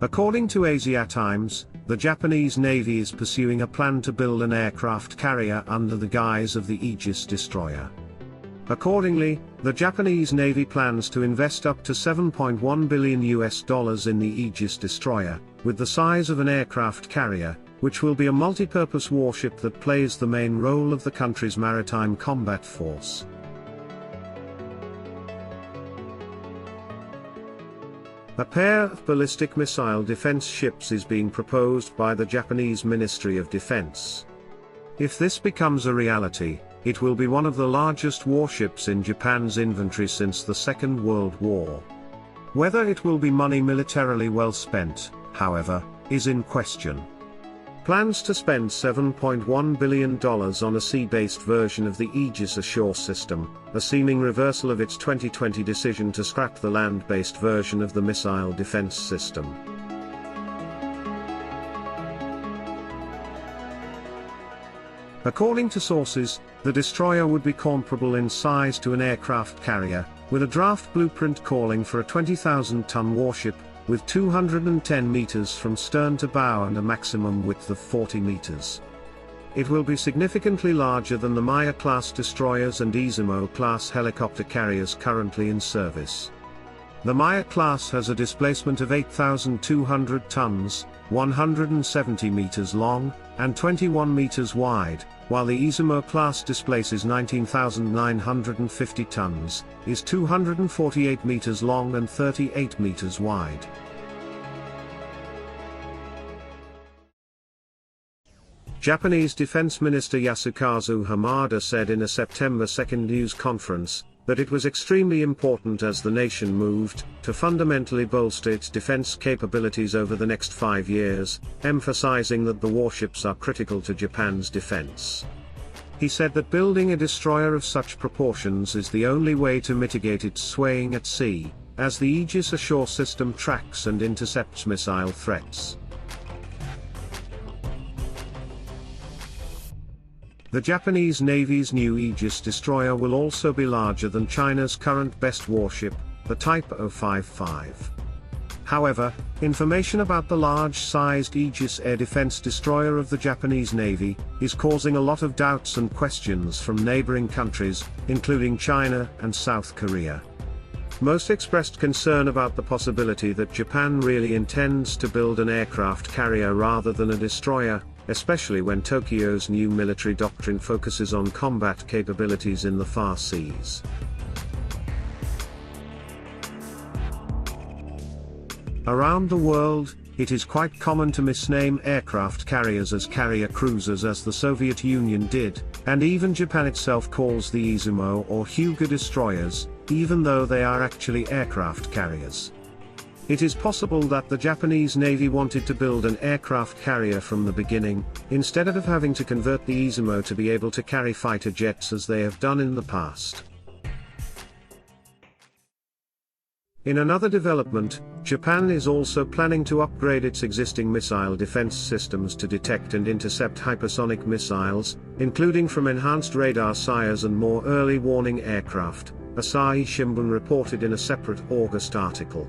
According to Asia Times, the Japanese Navy is pursuing a plan to build an aircraft carrier under the guise of the Aegis destroyer. Accordingly, the Japanese Navy plans to invest up to $7.1 billion in the Aegis destroyer, with the size of an aircraft carrier, which will be a multi-purpose warship that plays the main role of the country's maritime combat force. A pair of ballistic missile defense ships is being proposed by the Japanese Ministry of Defense. If this becomes a reality, it will be one of the largest warships in Japan's inventory since the Second World War. Whether it will be money militarily well spent, however, is in question. Plans to spend $7.1 billion on a sea-based version of the Aegis Ashore system, a seeming reversal of its 2020 decision to scrap the land-based version of the missile defense system. According to sources, the destroyer would be comparable in size to an aircraft carrier, with a draft blueprint calling for a 20,000-ton warship, with 210 meters from stern to bow and a maximum width of 40 meters. It will be significantly larger than the Maya-class destroyers and Izumo-class helicopter carriers currently in service. The Maya class has a displacement of 8,200 tons, 170 meters long, and 21 meters wide, while the Izumo class displaces 19,950 tons, is 248 meters long and 38 meters wide. Japanese Defense Minister Yasukazu Hamada said in a September 2 news conference that it was extremely important as the nation moved to fundamentally bolster its defense capabilities over the next 5 years, emphasizing that the warships are critical to Japan's defense. He said that building a destroyer of such proportions is the only way to mitigate its swaying at sea, as the Aegis Ashore system tracks and intercepts missile threats. The Japanese Navy's new Aegis destroyer will also be larger than China's current best warship, the Type 055. However, information about the large-sized Aegis air defense destroyer of the Japanese Navy is causing a lot of doubts and questions from neighboring countries, including China and South Korea. Most expressed concern about the possibility that Japan really intends to build an aircraft carrier rather than a destroyer, especially when Tokyo's new military doctrine focuses on combat capabilities in the far seas. Around the world, it is quite common to misname aircraft carriers as carrier cruisers, as the Soviet Union did, and even Japan itself calls the Izumo or Hyuga destroyers, even though they are actually aircraft carriers. It is possible that the Japanese Navy wanted to build an aircraft carrier from the beginning, instead of having to convert the Izumo to be able to carry fighter jets as they have done in the past. In another development, Japan is also planning to upgrade its existing missile defense systems to detect and intercept hypersonic missiles, including from enhanced radar sires and more early warning aircraft, Asahi Shimbun reported in a separate August article.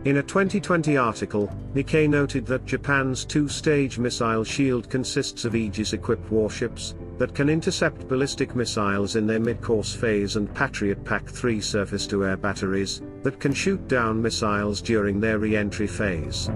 In a 2020 article, Nikkei noted that Japan's two-stage missile shield consists of Aegis-equipped warships that can intercept ballistic missiles in their mid-course phase and Patriot PAC-3 surface-to-air batteries that can shoot down missiles during their re-entry phase.